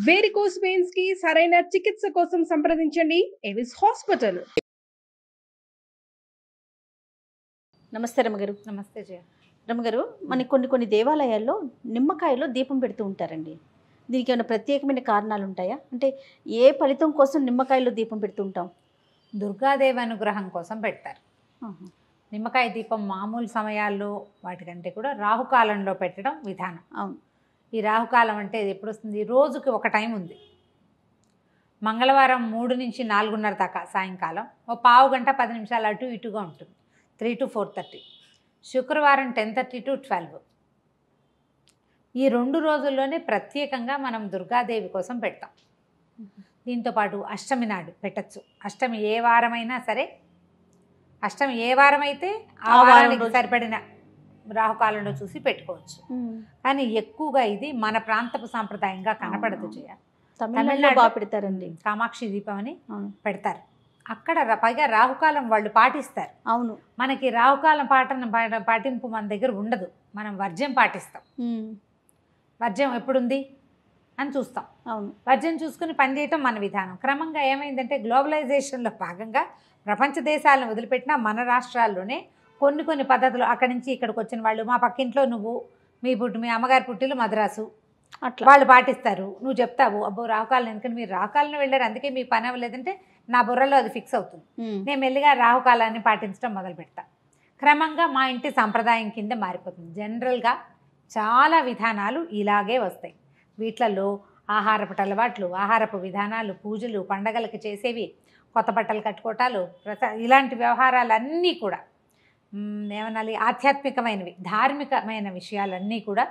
Varicose veins కి సరైన చికిత్స కోసం సంప్రదించండి ఎవిస్ హాస్పిటల్. నమస్తే రమగారు. నమస్తే జయ. రమగారు, మనకి కొన్ని దేవాలయాల్లో నిమ్మకాయలో దీపం పెడుతూ ఉంటారండి. దీనికి ఏమైనా ప్రత్యేకమైన కారణాలు ఉంటాయా? అంటే ఏ ఫలితం కోసం నిమ్మకాయలో దీపం పెడుతూ ఉంటాం? దుర్గాదేవి అనుగ్రహం కోసం పెడతారు. నిమ్మకాయ దీపం మామూలు సమయాల్లో వాటికంటే కూడా రాహుకాలంలో పెట్టడం విధానం. అవును. ఈ రాహుకాలం అంటే ఎప్పుడు వస్తుంది? రోజుకి ఒక టైం ఉంది. మంగళవారం 3 నుంచి 4:30 దాకా సాయంకాలం, ఓ పావు గంట 10 నిమిషాలు అటు ఇటుగా ఉంటుంది, 3 to 4:30. శుక్రవారం 10:30 to 12. ఈ 2 రోజుల్లోనే ప్రత్యేకంగా మనం దుర్గాదేవి కోసం పెడతాం. దీంతోపాటు అష్టమి నాడు పెట్టచ్చు. అష్టమి ఏ వారమైనా సరే, అష్టమి ఏ వారం అయితే ఆ వారానికి సరిపడిన రాహుకాలంలో చూసి పెట్టుకోవచ్చు. కానీ ఎక్కువగా ఇది మన ప్రాంతపు సాంప్రదాయంగా కనపడదు జయ. తమిళనాడులో బాగా పెడతారండి. కామాక్షి దీపం అని పెడతారు. అక్కడ పైగా రాహుకాలం వాళ్ళు పాటిస్తారు. అవును. మనకి రాహుకాలం పాటింపు మన దగ్గర ఉండదు. మనం వర్జ్యం పాటిస్తాం. వర్జ్యం ఎప్పుడుంది అని చూస్తాం. అవును. వర్జ్యం చూసుకుని పనిచేయటం మన విధానం. క్రమంగా ఏమైందంటే గ్లోబలైజేషన్లో భాగంగా ప్రపంచ దేశాలను వదిలిపెట్టినా మన రాష్ట్రాల్లోనే కొన్ని పద్ధతులు, అక్కడి నుంచి ఇక్కడికి వచ్చిన వాళ్ళు, మా పక్కింట్లో నువ్వు మీ అమ్మగారి పుట్టిలు మద్రాసు, అట్లా వాళ్ళు పాటిస్తారు. నువ్వు చెప్తావు, అబ్బో రాహుకాలం, ఎందుకంటే మీరు రాహుకాలను వెళ్ళారు అందుకే మీకు పని అవ్వలేదంటే నా బుర్రలో అది ఫిక్స్ అవుతుంది. నేను మెల్లిగా రాహుకాలాన్ని పాటించడం మొదలు పెడతా. క్రమంగా మా ఇంటి సంప్రదాయం కింద మారిపోతుంది. జనరల్గా చాలా విధానాలు ఇలాగే వస్తాయి. వీటిలలో ఆహారపు అలవాట్లు, ఆహారపు విధానాలు, పూజలు, పండగలకు చేసేవి, కొత్త బట్టలు కట్టుకోవటాలు, ఇలాంటి వ్యవహారాలన్నీ కూడా ఏమనాలి, ఆధ్యాత్మికమైనవి, ధార్మికమైన విషయాలన్నీ కూడా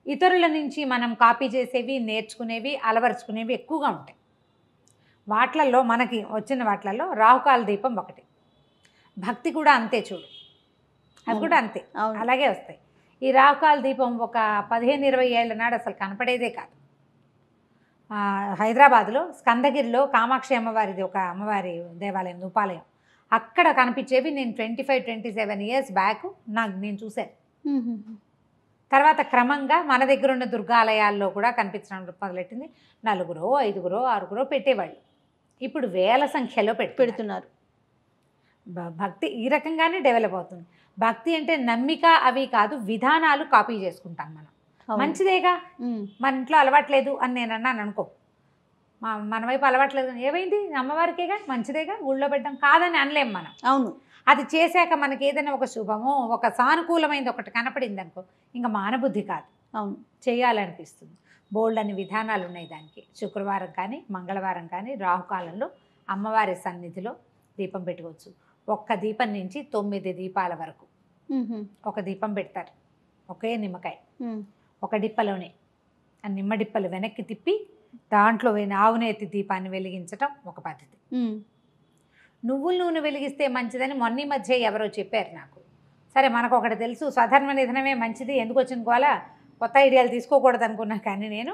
ఇతరుల నుంచి మనం కాపీ చేసేవి, నేర్చుకునేవి, అలవరుచుకునేవి ఎక్కువగా ఉంటాయి. వాట్లల్లో మనకి వచ్చిన వాట్లలో రాహుకాల దీపం ఒకటి. భక్తి కూడా అంతే చూడు, అవి కూడా అంతే అలాగే వస్తాయి. ఈ రాహుకాల దీపం ఒక 15-20 ఏళ్ల నాడు అసలు కనపడేదే కాదు. హైదరాబాద్లో స్కందగిరిలో కామాక్షి అమ్మవారిది ఒక అమ్మవారి దేవాలయం, ఉపాలయం, అక్కడ కనిపించేవి నేను 25-27 ఇయర్స్ బ్యాక్ నేను చూశాను. తర్వాత క్రమంగా మన దగ్గర ఉన్న దుర్గాలయాల్లో కూడా కనిపించడం మొదలెట్టింది. 4, 5, 6 పెట్టేవాళ్ళు. ఇప్పుడు వేల సంఖ్యలో పెడుతున్నారు. భక్తి ఈ రకంగానే డెవలప్ అవుతుంది. భక్తి అంటే నమ్మిక అవి కాదు, విధానాలు కాపీ చేసుకుంటాం మనం. మంచిదేగా, మన ఇంట్లో అలవాట్లేదు అని నేను అన్నాను అనుకో, మన వైపు అలవాట్లేదు, ఏమైంది అమ్మవారికేగా, మంచిదేగా, ఊళ్ళో పెట్టడం కాదని అనలేం మనం. అవును. అది చేశాక మనకి ఏదైనా ఒక శుభమో ఒక సానుకూలమైనది ఒకటి కనపడింది అనుకో, ఇంకా మానబుద్ధి కాదు, అవును, చేయాలనిపిస్తుంది. బోల్డ్ అని విధానాలు ఉన్నాయి దానికి. శుక్రవారం కానీ మంగళవారం కానీ రాహుకాలంలో అమ్మవారి సన్నిధిలో దీపం పెట్టుకోవచ్చు. ఒక్క దీపం నుంచి 9 దీపాల వరకు ఒక దీపం పెడతారు. ఒకే నిమ్మకాయ ఒక డిప్పలోనే, ఆ నిమ్మ డిప్పలు వెనక్కి తిప్పి దాంట్లో ఆవునేతి దీపాన్ని వెలిగించటం ఒక పద్ధతి. నువ్వుల నూనె వెలిగిస్తే మంచిదని మొన్న మధ్య ఎవరో చెప్పారు నాకు. సరే, మనకు ఒకటి తెలుసు, స్వధర్మ నిధనమే మంచిది, ఎందుకు వచ్చిన కోలా కొత్త ఐడియాలు తీసుకోకూడదు అనుకున్నా. కానీ నేను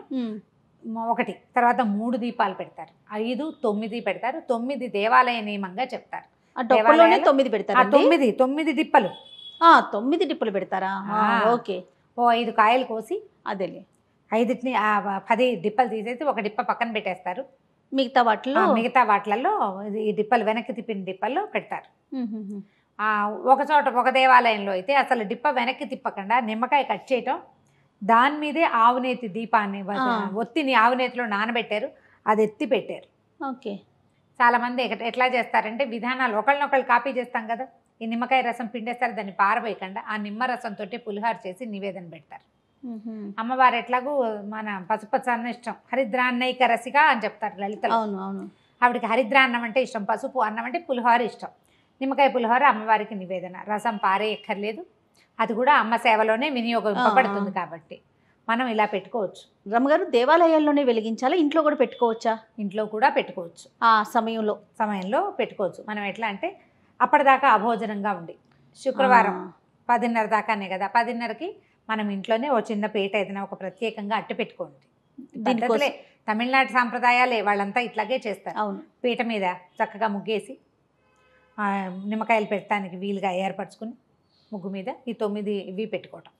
ఒకటి తర్వాత 3 దీపాలు పెడతారు, 5, 9 పెడతారు. 9 దేవాలయ నియమంగా చెప్తారు. 9 పెడతారు. 9 డిప్పలు, 9 డిప్పలు పెడతారా? ఓకే. ఓ 5 కాయలు కోసి అదేలే 5ని 10 డిప్పలు తీసేసి ఒక డిప్ప పక్కన పెట్టేస్తారు. మిగతా వాటిలలో ఈ డిప్పలు వెనక్కి తిప్పిన డిప్పల్లో పెడతారు. ఒక చోట ఒక దేవాలయంలో అయితే అసలు డిప్ప వెనక్కి తిప్పకుండా నిమ్మకాయ కట్ చేయటం, దాని మీదే ఆవునేతి దీపాన్ని ఒత్తిని ఆవునేతిలో నానబెట్టారు, అది ఎత్తి పెట్టారు. ఓకే. చాలామంది ఎట్లా చేస్తారంటే విధానాలు ఒకళ్ళనొకళ్ళు కాపీ చేస్తాం కదా. ఈ నిమ్మకాయ రసం పిండేస్తారు, దాన్ని పారబోయకుండా ఆ నిమ్మ రసంతో పులిహార చేసి నివేదన పెడతారు. అమ్మవారు ఎట్లాగూ మన పసుపచ్చ అన్నం ఇష్టం, హరిద్రాన్నైక రసిక అని చెప్తారు లలితలో. ఆవిడకి హరిద్రాన్నం అంటే ఇష్టం, పసుపు అన్నం అంటే పులిహోర ఇష్టం. నిమ్మకాయ పులిహోర అమ్మవారికి నివేదన. రసం పారే ఎక్కర్లేదు, అది కూడా అమ్మ సేవలోనే వినియోగింపబడుతుంది కాబట్టి మనం ఇలా పెట్టుకోవచ్చు. రమ్మగారు, దేవాలయాల్లోనే వెలిగించాలా, ఇంట్లో కూడా పెట్టుకోవచ్చా? ఇంట్లో కూడా పెట్టుకోవచ్చు. ఆ సమయంలో పెట్టుకోవచ్చు. మనం ఎట్లా అంటే అప్పటిదాకా అభోజనంగా ఉండి, శుక్రవారం 10:30 దాకానే కదా, 10:30కి మనం ఇంట్లోనే ఓ చిన్న పీట ఏదైనా ఒక ప్రత్యేకంగా అట్టు పెట్టుకోండి. పద్ధతులే, తమిళనాడు సాంప్రదాయాలే, వాళ్ళంతా ఇట్లాగే చేస్తారు. పీట మీద చక్కగా ముగ్గేసి నిమ్మకాయలు పెట్టడానికి వీలుగా ఏర్పరచుకుని ముగ్గు మీద ఈ 9 ఇవి పెట్టుకోవటం.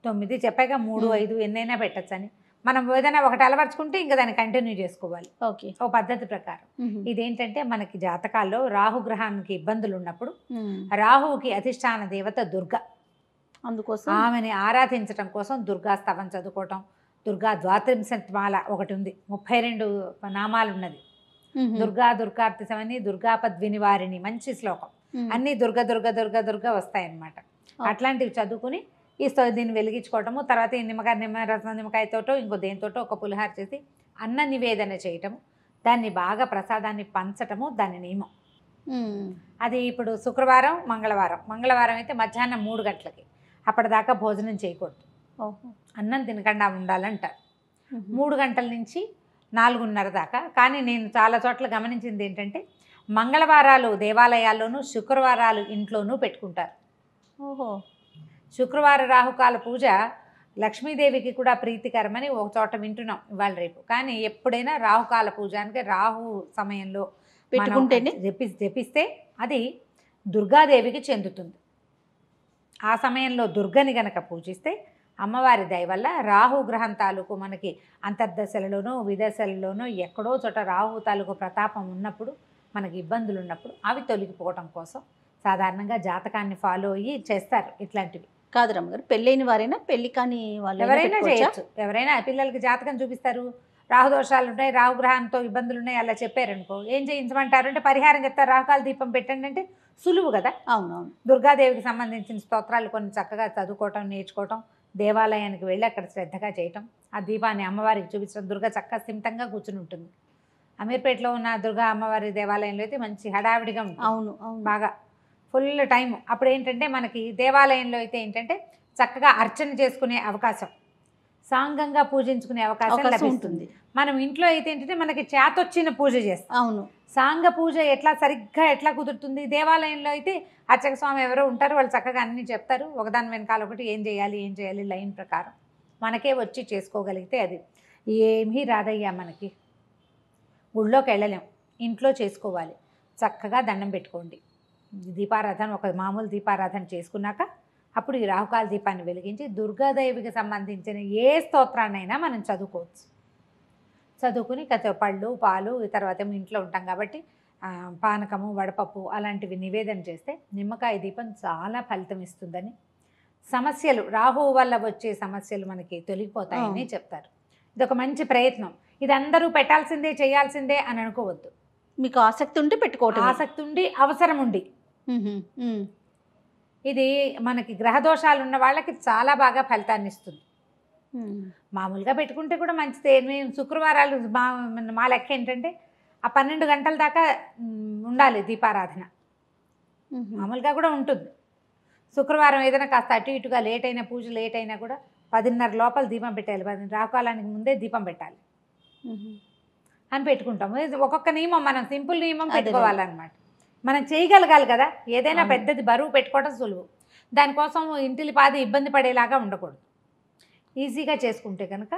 9 చెప్పాక 3, 5 ఎన్నైనా పెట్టచ్చని మనం ఏదైనా ఒకటి అలవర్చుకుంటే ఇంకా దాన్ని కంటిన్యూ చేసుకోవాలి ఓకే. ఓ పద్ధతి ప్రకారం. ఇదేంటంటే మనకి జాతకాల్లో రాహుగ్రహానికి ఇబ్బందులు ఉన్నప్పుడు రాహువుకి అధిష్టాన దేవత దుర్గ, అందుకోసం ఆమెని ఆరాధించడం కోసం దుర్గా స్తవం చదువుకోవటం. దుర్గా ద్వాత్రింశమాల ఒకటి ఉంది, 32 నామాలు ఉన్నది. దుర్గా దుర్గార్తిసమని దుర్గాపద్వినివారిణి, మంచి శ్లోకం. అన్నీ దుర్గ దుర్గ దుర్గ దుర్గ వస్తాయన్నమాట. అట్లాంటివి చదువుకుని దీన్ని వెలిగించుకోవటము. తర్వాత ఈ నిమ్మకాయతోటో ఇంకో దేనితోటో ఒక పులిహార చేసి అన్న నివేదన చేయటము, దాన్ని బాగా ప్రసాదాన్ని పంచటము దాని నియమం. అది ఇప్పుడు శుక్రవారం మంగళవారం అయితే మధ్యాహ్నం 3 గంటలకి, అప్పటిదాకా భోజనం చేయకూడదు, అన్నం తినకుండా ఉండాలంటారు. 3 గంటల నుంచి 4:30 దాకా. కానీ నేను చాలా చోట్ల గమనించింది ఏంటంటే మంగళవారాలు దేవాలయాల్లోనూ శుక్రవారాలు ఇంట్లోనూ పెట్టుకుంటారు. ఓహో. శుక్రవార రాహుకాల పూజ లక్ష్మీదేవికి కూడా ప్రీతికరమని ఒక చోట వింటున్నాం ఇవాళ రేపు. కానీ ఎప్పుడైనా రాహుకాల పూజ అంటే రాహు సమయంలో పెట్టుకుంటేనే జపిస్తే అది దుర్గాదేవికి చెందుతుంది. ఆ సమయంలో దుర్గని గనక పూజిస్తే అమ్మవారి దయ వల్ల రాహు గ్రహం తాలూకు మనకి అంతర్దశలలోనూ విదశలలోనూ ఎక్కడో చోట రాహు తాలూకు ప్రతాపం ఉన్నప్పుడు, మనకి ఇబ్బందులు ఉన్నప్పుడు అవి తొలగిపోవటం కోసం సాధారణంగా జాతకాన్ని ఫాలో అయ్యి చేస్తారు ఇట్లాంటివి. కాదు రమ్మగారు, పెళ్ళైన వారైనా పెళ్లి కాని వాళ్ళు ఎవరైనా చేయొచ్చు. ఎవరైనా పిల్లలకి జాతకం చూపిస్తారు, రాహుదోషాలు ఉంటాయి, రాహుగ్రహంతో ఇబ్బందులు ఉన్నాయి, అలా చెప్పారనుకో ఏం చేయించమంటారు అంటే పరిహారం చెప్తారు, రాహుకాల దీపం పెట్టండి అంటే సులువు కదా. అవునవును. దుర్గాదేవికి సంబంధించిన స్తోత్రాలు కొన్ని చక్కగా చదువుకోవటం, నేర్చుకోవటం, దేవాలయానికి వెళ్ళి అక్కడ శ్రద్ధగా చేయటం, ఆ దీపాన్ని అమ్మవారికి చూపించడం. దుర్గా చక్కగా స్థిమితంగా కూర్చుని ఉంటుంది. అమీర్పేటలో ఉన్న దుర్గా అమ్మవారి దేవాలయంలో అయితే మంచి హడావిడిగా ఉంటుంది. అవును అవును, బాగా ఫుల్ టైం. అప్పుడు ఏంటంటే మనకి దేవాలయంలో అయితే ఏంటంటే చక్కగా అర్చన చేసుకునే అవకాశం, సాంగంగా పూజించుకునే అవకాశం లభిస్తుంది. మనం ఇంట్లో అయితే ఏంటంటే మనకి చేతొచ్చిన పూజ చేస్తాం. అవును. సాంగ పూజ సరిగ్గా ఎట్లా కుదురుతుంది? దేవాలయంలో అయితే అర్చక స్వామి ఎవరో ఉంటారు, వాళ్ళు చక్కగా అన్నీ చెప్తారు, ఒకదాని వెనకాల ఒకటి ఏం చేయాలి లైన్ ప్రకారం మనకే వచ్చి చేసుకోగలిగితే అది ఏమీ రాదయ్యా. మనకి గుళ్ళోకి వెళ్ళలేం, ఇంట్లో చేసుకోవాలి. చక్కగా దండం పెట్టుకోండి, దీపారాధన ఒక మామూలు దీపారాధన చేసుకున్నాక అప్పుడు ఈ రాహుకాల దీపాన్ని వెలిగించి దుర్గాదేవికి సంబంధించిన ఏ స్తోత్రాన్నైనా మనం చదువుకోవచ్చు. చదువుకుని పళ్ళు పాలు తర్వాత ఇంట్లో ఉంటాం కాబట్టి పానకము వడపప్పు అలాంటివి నివేదన చేస్తే నిమ్మకాయ దీపం చాలా ఫలితం ఇస్తుందని, సమస్యలు రాహువు వల్ల వచ్చే సమస్యలు మనకి తొలగిపోతాయని చెప్తారు. ఇది ఒక మంచి ప్రయత్నం. ఇది అందరూ పెట్టాల్సిందే చేయాల్సిందే అని అనుకోవద్దు. మీకు ఆసక్తి ఉంటే పెట్టుకోవటం, ఆసక్తి ఉండి అవసరం ఉండి. ఇది మనకి గ్రహదోషాలు ఉన్న వాళ్ళకి చాలా బాగా ఫలితాన్ని ఇస్తుంది. మామూలుగా పెట్టుకుంటే కూడా మంచిదే. మేము శుక్రవారాలు మా లెక్క ఏంటంటే ఆ 12 గంటల దాకా ఉండాలి దీపారాధన. మామూలుగా కూడా ఉంటుంది. శుక్రవారం ఏదైనా కాస్త అటు ఇటుగా లేట్ అయినా, పూజ లేట్ అయినా కూడా 10:30 లోపల దీపం పెట్టాలి, 10 రాకాలానికి ముందే దీపం పెట్టాలి అని పెట్టుకుంటాము. ఒక్కొక్క నియమం, మనం సింపుల్ నియమం పెట్టుకోవాలన్నమాట. మనం చేయగలగాలి కదా. ఏదైనా పెద్దది బరువు పెట్టుకోవడం సులువు, దానికోసం ఇంటిలి పాది ఇబ్బంది పడేలాగా ఉండకూడదు. ఈజీగా చేసుకుంటే కనుక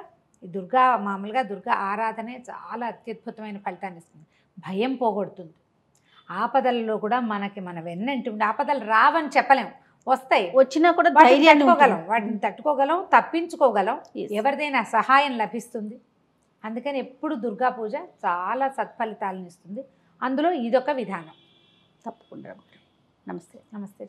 మామూలుగా దుర్గా ఆరాధనే చాలా అత్యద్భుతమైన ఫలితాన్ని ఇస్తుంది. భయం పోగొడుతుంది. ఆపదలలో కూడా మన వెన్నంటి ఉండి, ఆపదలు రావని చెప్పలేం, వస్తాయి, వచ్చినా కూడా వాటిని తట్టుకోగలం, తప్పించుకోగలం, ఎవరిదైనా సహాయం లభిస్తుంది. అందుకని ఎప్పుడు దుర్గా పూజ చాలా సత్ఫలితాలను ఇస్తుంది. అందులో ఇదొక విధానం. తప్పకుండా. నమస్తే. నమస్తే.